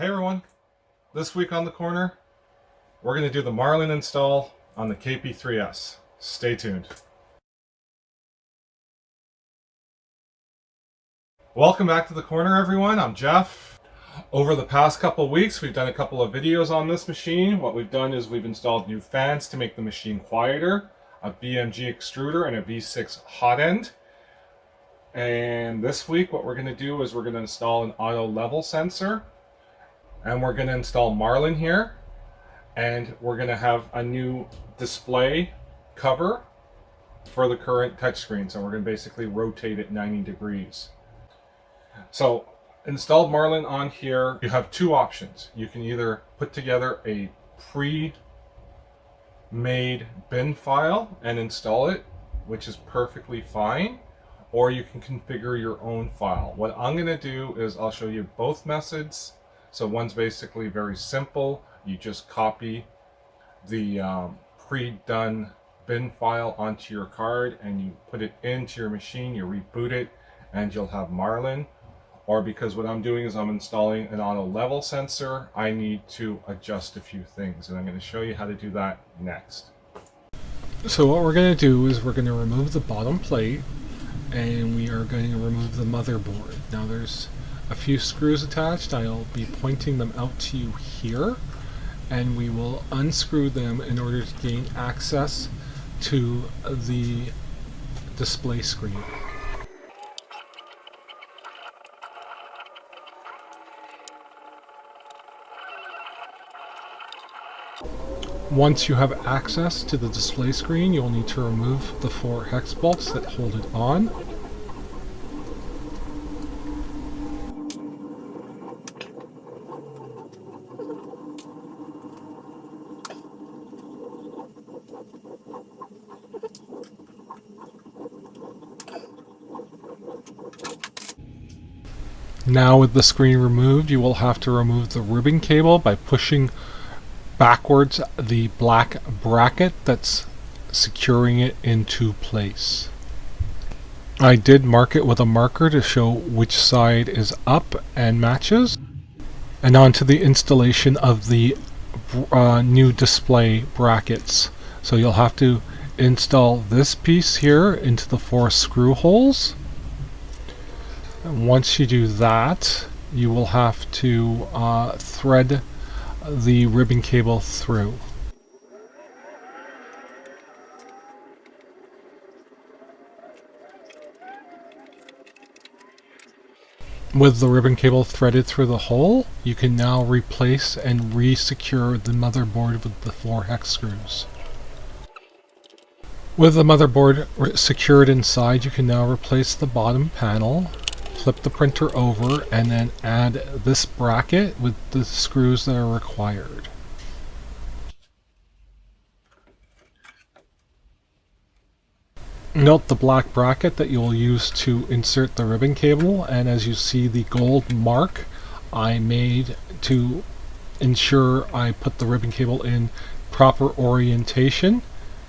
Hey everyone, this week on the corner, we're going to do the Marlin install on the KP3S. Stay tuned. Welcome back to the corner everyone, I'm Jeff. Over the past couple of weeks, we've done a couple of videos on this machine. What we've done is we've installed new fans to make the machine quieter, a BMG extruder, and a V6 hot end. And this week what we're going to do is we're going to install an auto level sensor. And we're going to install Marlin here, and we're going to have a new display cover for the current touchscreen. So we're going to basically rotate it 90 degrees. So installed Marlin on here, you have two options. You can either put together a pre-made bin file and install it, which is perfectly fine, or you can configure your own file. What I'm going to do is I'll show you both methods. So one's basically very simple. You just copy the pre-done bin file onto your card and you put it into your machine, you reboot it, and you'll have Marlin. Or because what I'm doing is I'm installing an auto level sensor, I need to adjust a few things, and I'm going to show you how to do that next. So what we're going to do is we're going to remove the bottom plate, and we are going to remove the motherboard. Now there's a few screws attached. I'll be pointing them out to you here, and we will unscrew them in order to gain access to the display screen. Once you have access to the display screen, you'll need to remove the 4 hex bolts that hold it on. Now with the screen removed, you will have to remove the ribbon cable by pushing backwards the black bracket that's securing it into place. I did mark it with a marker to show which side is up and matches. And on to the installation of the new display brackets. So you'll have to install this piece here into the 4 screw holes. And once you do that, you will have to thread the ribbon cable through. With the ribbon cable threaded through the hole, you can now replace and re-secure the motherboard with the 4 hex screws. With the motherboard secured inside, you can now replace the bottom panel, flip the printer over, and then add this bracket with the screws that are required. Note the black bracket that you will use to insert the ribbon cable, and as you see the gold mark I made to ensure I put the ribbon cable in proper orientation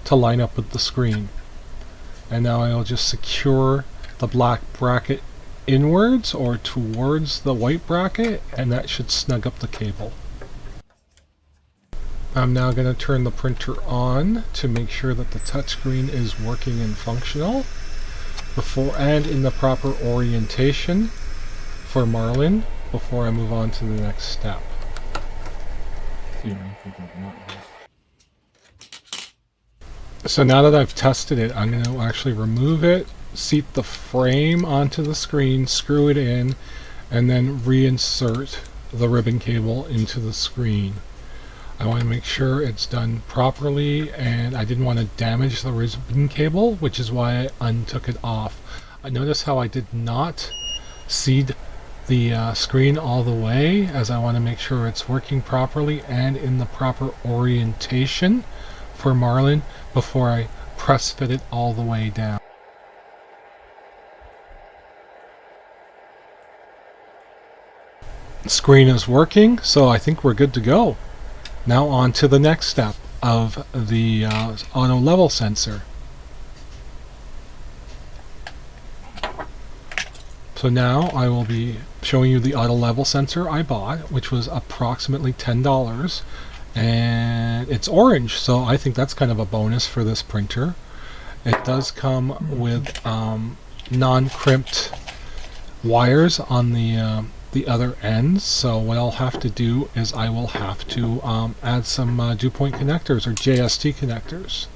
to line up with the screen. And now I will just secure the black bracket inwards or towards the white bracket, and that should snug up the cable. I'm now going to turn the printer on to make sure that the touchscreen is working and functional and in the proper orientation for Marlin before I move on to the next step. So now that I've tested it, I'm going to actually remove it, seat the frame onto the screen, screw it in, and then reinsert the ribbon cable into the screen. I want to make sure it's done properly, and I didn't want to damage the ribbon cable, which is why I untook it off. I notice how I did not seed the screen all the way, as I want to make sure it's working properly and in the proper orientation for Marlin before I press fit it all the way down. The screen is working, so I think we're good to go. Now on to the next step of the auto level sensor. So now I will be showing you the auto level sensor I bought, which was approximately $10, and it's orange, so I think that's kind of a bonus for this printer. It does come with non-crimped wires on the other ends, so what I'll have to do is I will have to add some dew point connectors or JST connectors.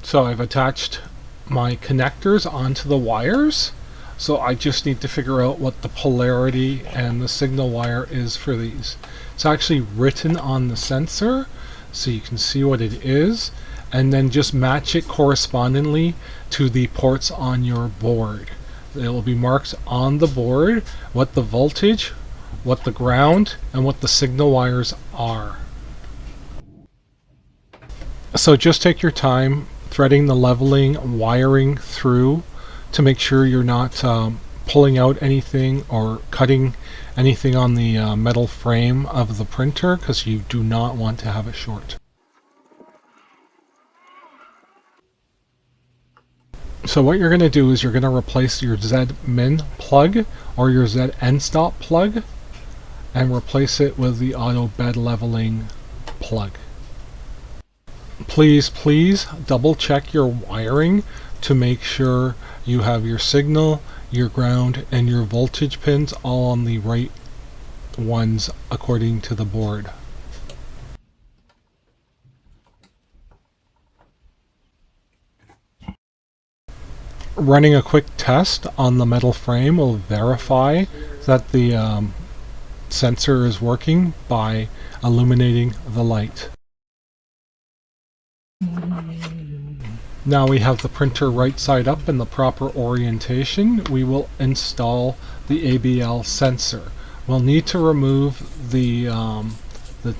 So I've attached my connectors onto the wires, so I just need to figure out what the polarity and the signal wire is for these. It's actually written on the sensor, so you can see what it is, and then just match it correspondingly to the ports on your board. It will be marked on the board what the voltage, what the ground, and what the signal wires are. So just take your time threading the leveling wiring through to make sure you're not pulling out anything or cutting anything on the metal frame of the printer, because you do not want to have a short. So what you're going to do is you're going to replace your Z-min plug or your Z-end-stop plug and replace it with the auto bed leveling plug. Please double check your wiring to make sure you have your signal, your ground, and your voltage pins all on the right ones according to the board. Running a quick test on the metal frame will verify that the sensor is working by illuminating the light. Now we have the printer right side up in the proper orientation. We will install the ABL sensor. We'll need to remove the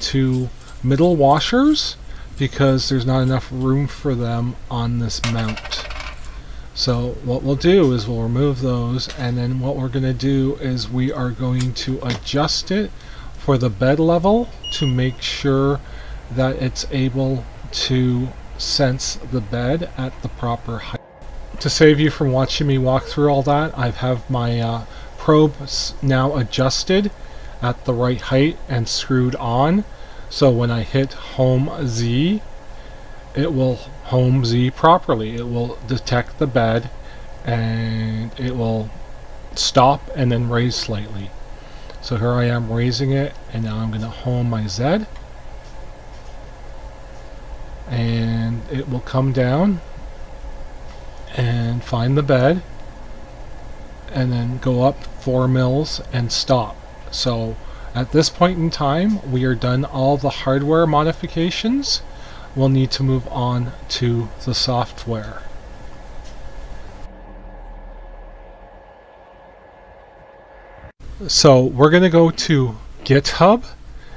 two middle washers because there's not enough room for them on this mount. So what we'll do is we'll remove those, and then what we're going to do is we are going to adjust it for the bed level to make sure that it's able to sense the bed at the proper height. To save you from watching me walk through all that, I have my probe now adjusted at the right height and screwed on, so when I hit home Z, it will home Z properly. It will detect the bed and it will stop and then raise slightly. So here I am raising it, and now I'm going to home my Z, and it will come down and find the bed and then go up 4 mils and stop. So at this point in time we are done all the hardware modifications. We'll need to move on to the software. So we're going to go to GitHub,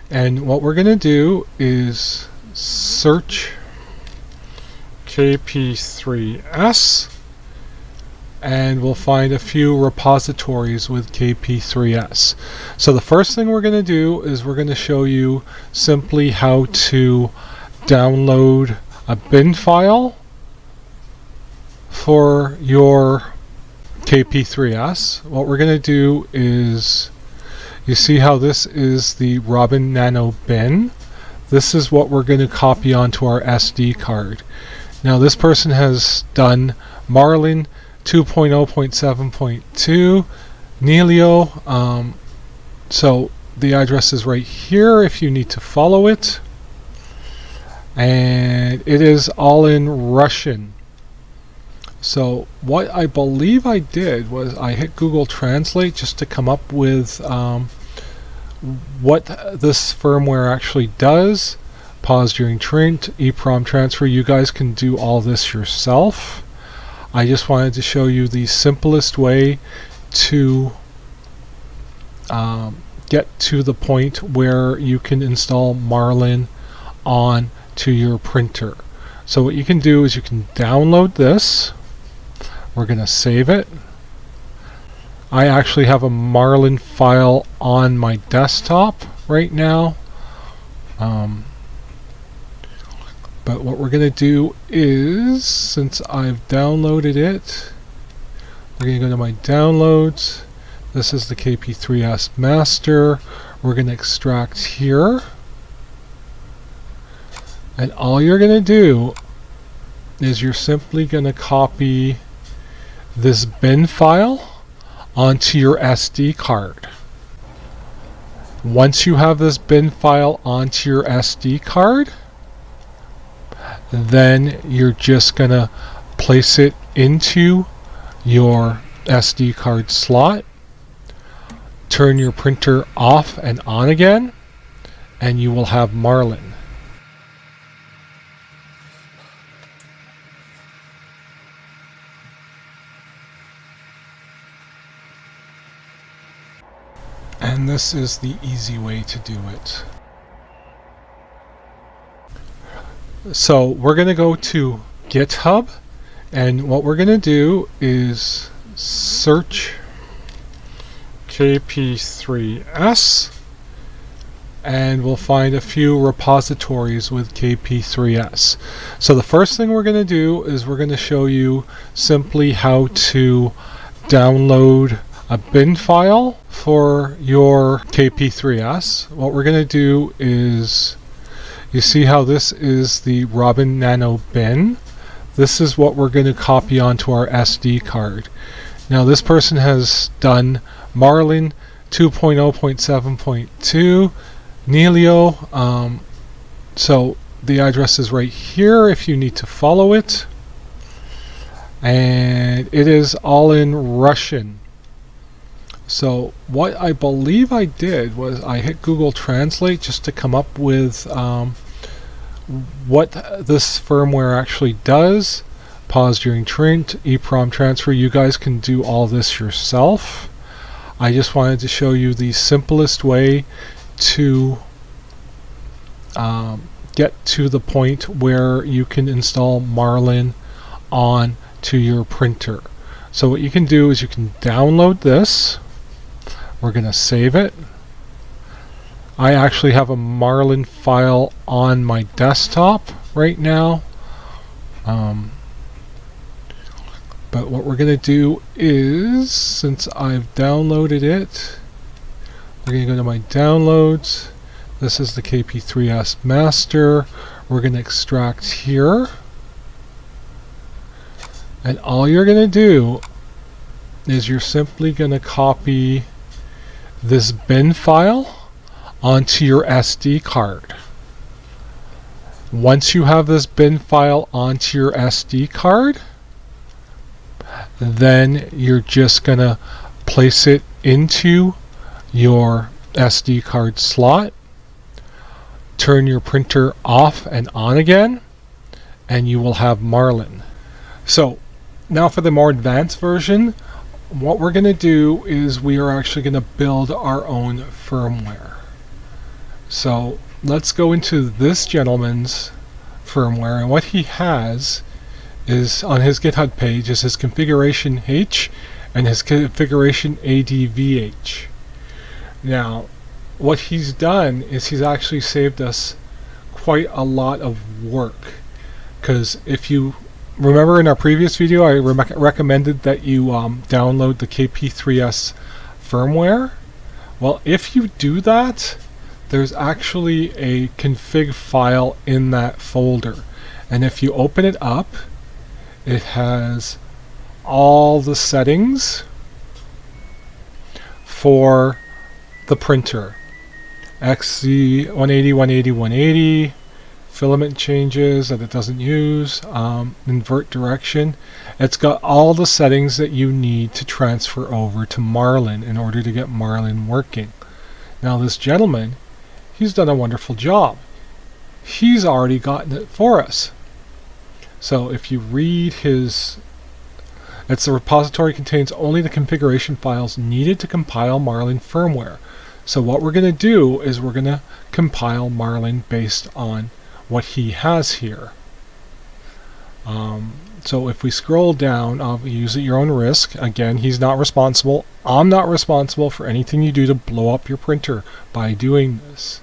and what we're going to do is search KP3S, and we'll find a few repositories with KP3S. So the first thing we're going to do is we're going to show you simply how to download a bin file for your KP3S. What we're going to do is, you see how this is the Robin Nano bin? This is what we're going to copy onto our SD card. Now this person has done Marlin 2.0.7.2 Nelio, so the address is right here if you need to follow it, and it is all in Russian. So what I believe I did was I hit Google Translate just to come up with what this firmware actually does. Pause during EEPROM transfer. You guys can do all this yourself. I just wanted to show you the simplest way to get to the point where you can install Marlin on to your printer. So what you can do is you can download this. We're going to save it. I actually have a Marlin file on my desktop right now. But what we're going to do is, since I've downloaded it, we're going to go to my downloads. This is the KP3S master. We're going to extract here. And all you're going to do is you're simply going to copy this bin file onto your SD card. Once you have this bin file onto your SD card, then you're just going to place it into your SD card slot, turn your printer off and on again, and you will have Marlin. And this is the easy way to do it. So we're going to go to GitHub, and what we're going to do is search KP3S, and we'll find a few repositories with KP3S. So the first thing we're going to do is we're going to show you simply how to download a bin file for your KP3S. What we're going to do is, you see how this is the Robin Nano bin? This is what we're going to copy onto our SD card. Now this person has done Marlin 2.0.7.2 Nelio. So the address is right here if you need to follow it. And it is all in Russian. So what I believe I did was I hit Google Translate just to come up with what this firmware actually does. Pause during print, EEPROM transfer. You guys can do all this yourself. I just wanted to show you the simplest way to get to the point where you can install Marlin on to your printer. So what you can do is you can download this. We're going to save it. I actually have a Marlin file on my desktop right now. But what we're going to do is, since I've downloaded it, we're going to go to my downloads. This is the KP3S master. We're going to extract here. And all you're going to do is you're simply going to copy this bin file onto your SD card. Once you have this bin file onto your SD card, then you're just going to place it into your SD card slot, turn your printer off and on again, and you will have Marlin. So now for the more advanced version, what we're going to do is we are actually going to build our own firmware. So let's go into this gentleman's firmware, and what he has is on his GitHub page is his configuration H and his configuration ADVH. Now what he's done is he's actually saved us quite a lot of work, because if you remember in our previous video I recommended that you download the KP3S firmware. Well, if you do that, there's actually a config file in that folder, and if you open it up, it has all the settings for the printer. XZ 180, 180, 180, filament changes that it doesn't use, invert direction. It's got all the settings that you need to transfer over to Marlin in order to get Marlin working. Now this gentleman, he's done a wonderful job. He's already gotten it for us. So if you read his, the repository contains only the configuration files needed to compile Marlin firmware. So what we're going to do is we're going to compile Marlin based on what he has here. So if we scroll down, use at your own risk. Again, he's not responsible. I'm not responsible for anything you do to blow up your printer by doing this.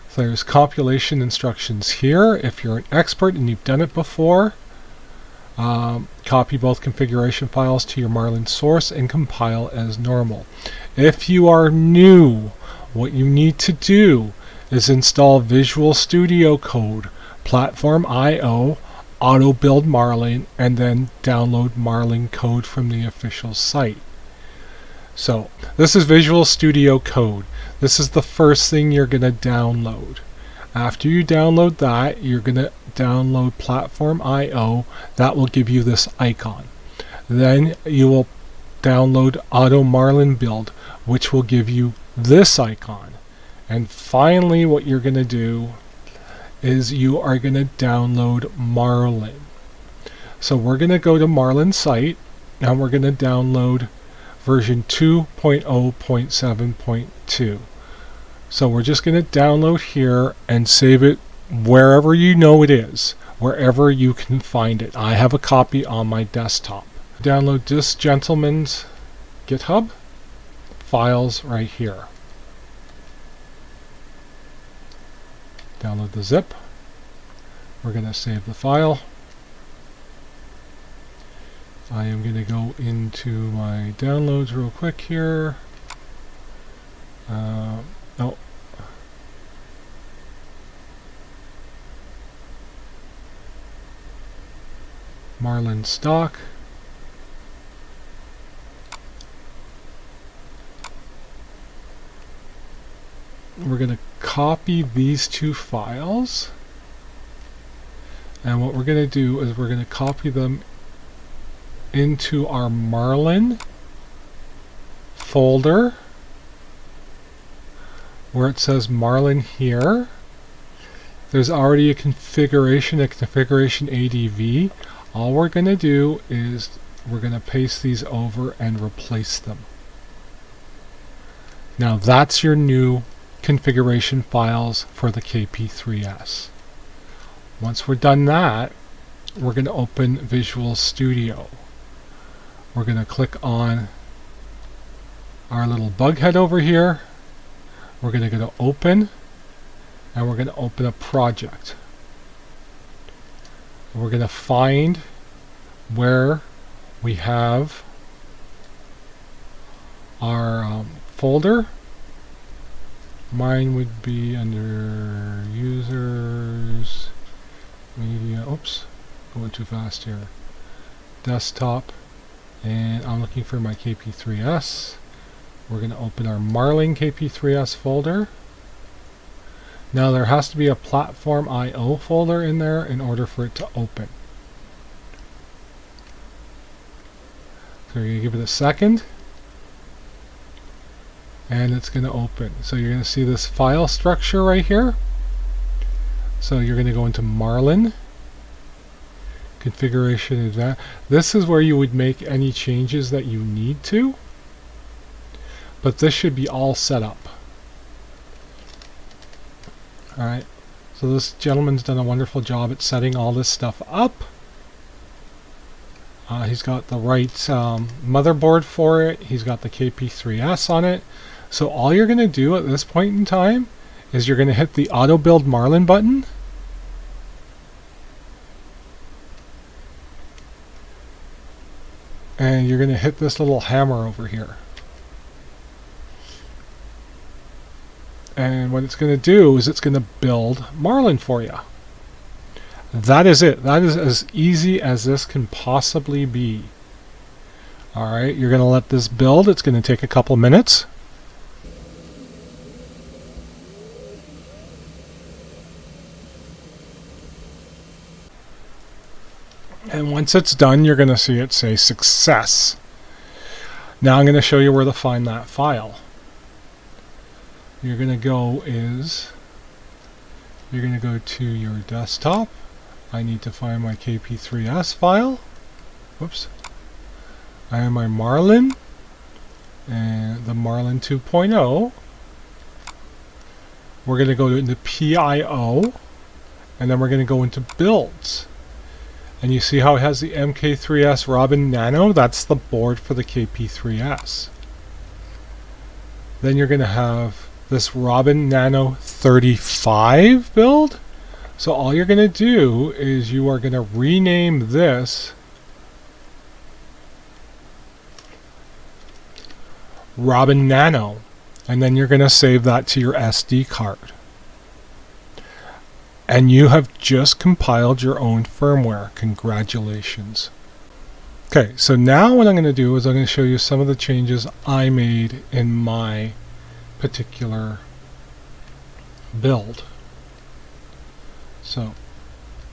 So there's compilation instructions here. If you're an expert and you've done it before, copy both configuration files to your Marlin source and compile as normal. If you are new, what you need to do is install Visual Studio Code, Platform IO, Auto Build Marlin, and then download Marlin code from the official site. So this is Visual Studio Code. This is the first thing you're going to download. After you download that, you're going to download Platform IO. That will give you this icon. Then you will download Auto Marlin Build, which will give you this icon. And finally, what you're going to do is you are going to download Marlin. So we're going to go to Marlin site and we're going to download version 2.0.7.2. So we're just going to download here and save it wherever you know it is, wherever you can find it. I have a copy on my desktop. Download this gentleman's GitHub files right here. Download the zip. We're going to save the file. I am going to go into my downloads real quick here. Oh. Marlin stock. We're going to copy these two files, and what we're going to do is we're going to copy them into our Marlin folder where it says Marlin here. There's already a configuration ADV. All we're going to do is we're going to paste these over and replace them. Now that's your new configuration files for the KP3S. Once we're done that, we're going to open Visual Studio. We're going to click on our little bug head over here. We're going to go to Open, and we're going to open a project. We're going to find where we have our folder. Mine would be under users, media, oops, going too fast here, desktop, and I'm looking for my KP3S. We're going to open our Marlin KP3S folder. Now there has to be a Platform IO folder in there in order for it to open. So you're going to give it a second, and it's going to open. So you're going to see this file structure right here. So you're going to go into Marlin, configuration advanced. This is where you would make any changes that you need to, but this should be all set up. Alright, so this gentleman's done a wonderful job at setting all this stuff up. He's got the right motherboard for it. He's got the KP3S on it. So all you're going to do at this point in time is you're going to hit the Auto Build Marlin button. And you're going to hit this little hammer over here. And what it's going to do is it's going to build Marlin for you. That is it. That is as easy as this can possibly be. Alright, you're going to let this build. It's going to take a couple minutes. And once it's done, you're going to see it say success. Now I'm going to show you where to find that file. You're going to go to your desktop. I need to find my KP3S file. Whoops. I have my Marlin and the Marlin 2.0. We're going to go into PIO, and then we're going to go into builds. And you see how it has the MK3S Robin Nano? That's the board for the KP3S. Then you're going to have this Robin Nano 35 build. So all you're going to do is you are going to rename this Robin Nano. And then you're going to save that to your SD card. And you have just compiled your own firmware. Congratulations. Okay, so now what I'm going to do is I'm going to show you some of the changes I made in my particular build. So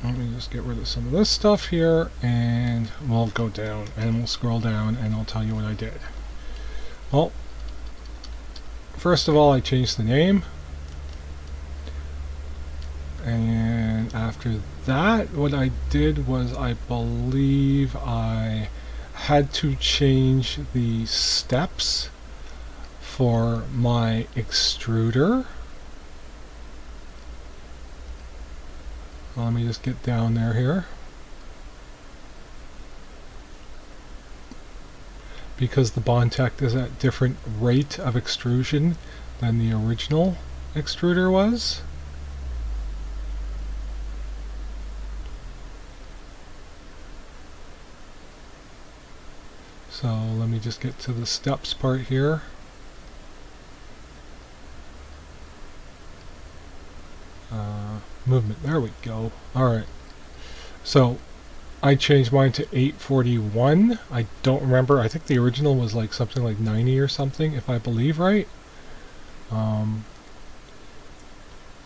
let me just get rid of some of this stuff here, and we'll go down and we'll scroll down and I'll tell you what I did. Well, first of all, I changed the name. And after that, what I did was I believe I had to change the steps for my extruder. Let me just get down there here. Because the Bondtech is at different rate of extrusion than the original extruder was. So let me just get to the steps part here. Movement, there we go. Alright, so I changed mine to 841. I don't remember, I think the original was like something like 90 or something, if I believe right. And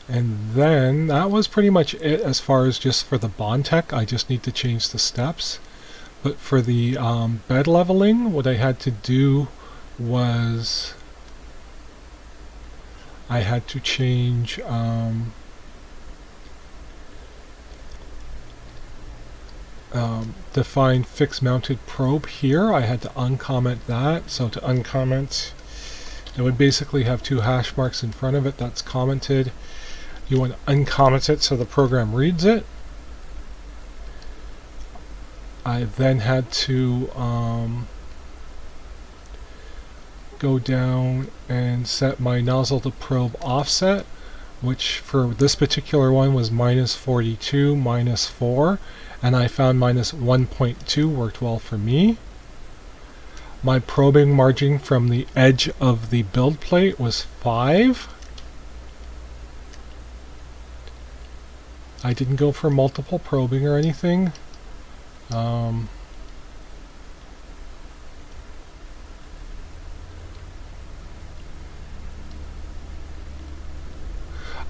then that was pretty much it as far as just for the Bondtech. I just need to change the steps. But for the bed leveling, what I had to do was I had to change define fixed mounted probe here. I had to uncomment that. So to uncomment, it would basically have two hash marks in front of it. That's commented. You want to uncomment it so the program reads it. I then had to go down and set my nozzle to probe offset, which for this particular one was -42, -4, and I found -1.2 worked well for me. My probing margin from the edge of the build plate was 5. I didn't go for multiple probing or anything.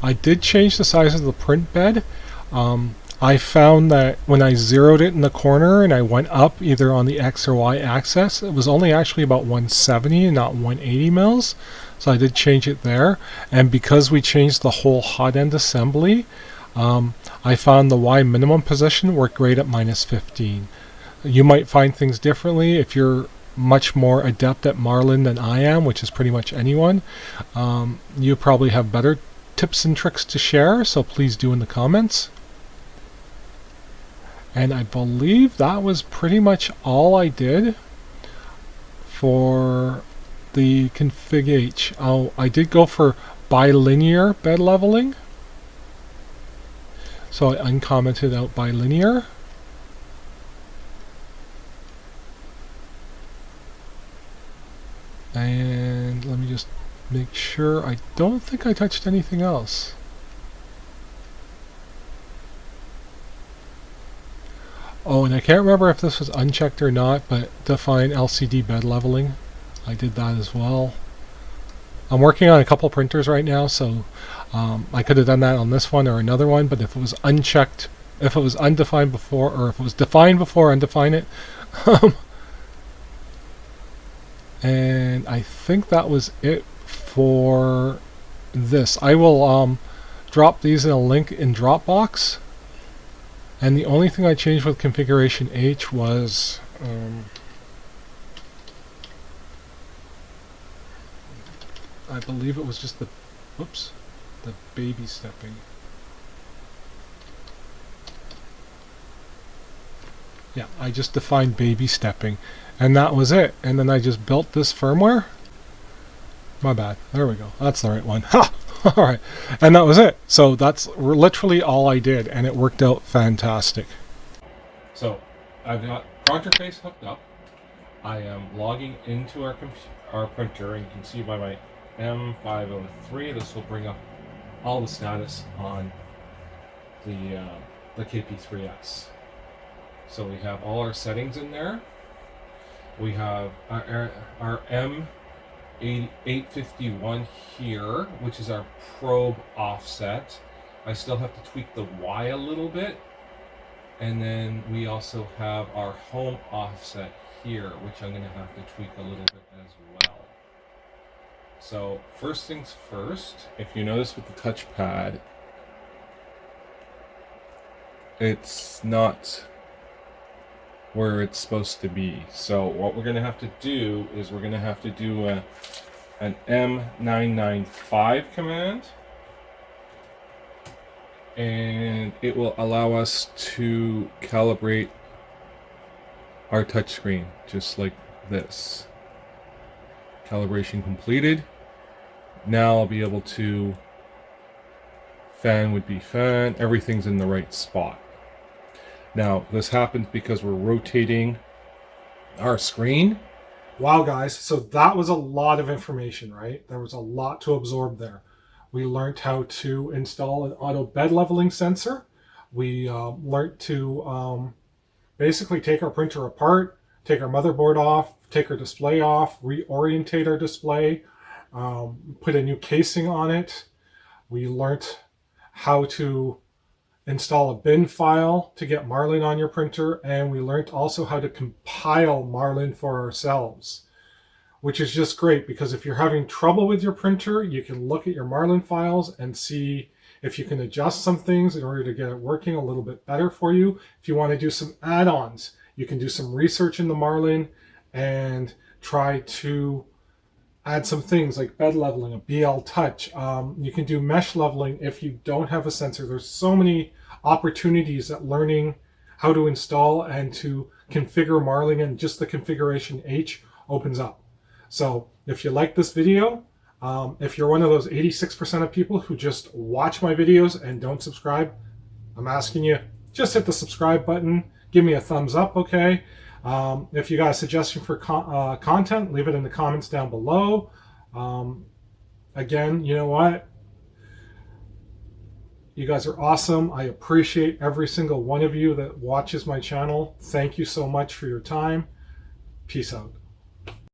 I did change the size of the print bed. I found that when I zeroed it in the corner and I went up either on the X or Y axis, it was only actually about 170 and not 180 mils. So I did change it there. And because we changed the whole hot end assembly, I found the Y minimum position worked great at -15. You might find things differently if you're much more adept at Marlin than I am, which is pretty much anyone. You probably have better tips and tricks to share, so please do in the comments. And I believe that was pretty much all I did for the config H. Oh, I did go for bilinear bed leveling. So I uncommented out bilinear. And let me just make sure. I don't think I touched anything else. Oh, and I can't remember if this was unchecked or not, but define LCD bed leveling. I did that as well. I'm working on a couple printers right now, so I could have done that on this one or another one, but if it was unchecked, if it was undefined before, or if it was defined before, undefine it. And I think that was it for this. I will drop these in a link in Dropbox. And the only thing I changed with configuration H was I believe it was just the baby stepping. Yeah, I just defined baby stepping, and that was it. And then I just built this firmware. My bad. There we go. That's the right one. Ha! All right. And that was it. So that's literally all I did, and it worked out fantastic. So I've got Pronterface hooked up. I am logging into our printer, and you can see by my M503, this will bring up all the status on the KP3S. So we have all our settings in there. We have our M851 here, which is our probe offset. I still have to tweak the Y a little bit. And then we also have our home offset here, which I'm going to have to tweak a little bit as well. So first things first, if you notice with the touchpad, it's not where it's supposed to be. So what we're going to have to do is we're going to have to do an M995 command, and it will allow us to calibrate our touchscreen just like this. Calibration completed. Now I'll be able to, fan would be fan, everything's in the right spot. Now this happens because we're rotating our screen. Wow, guys, so that was a lot of information, right? There was a lot to absorb there. We learned how to install an auto bed leveling sensor. We learned to basically take our printer apart, take our motherboard off, take our display off, reorientate our display, put a new casing on it. We learned how to install a bin file to get Marlin on your printer, and we learned also how to compile Marlin for ourselves, which is just great because if you're having trouble with your printer, you can look at your Marlin files and see if you can adjust some things in order to get it working a little bit better for you. If you want to do some add-ons, you can do some research in the Marlin and try to add some things like bed leveling, a BLTouch. You can do mesh leveling if you don't have a sensor. There's so many opportunities that learning how to install and to configure Marlin and just the configuration H opens up. So if you like this video, if you're one of those 86% of people who just watch my videos and don't subscribe, I'm asking you, just hit the subscribe button. Give me a thumbs up, okay? If you got a suggestion for content, leave it in the comments down below. Again, you know what? You guys are awesome. I appreciate every single one of you that watches my channel. Thank you so much for your time. Peace out.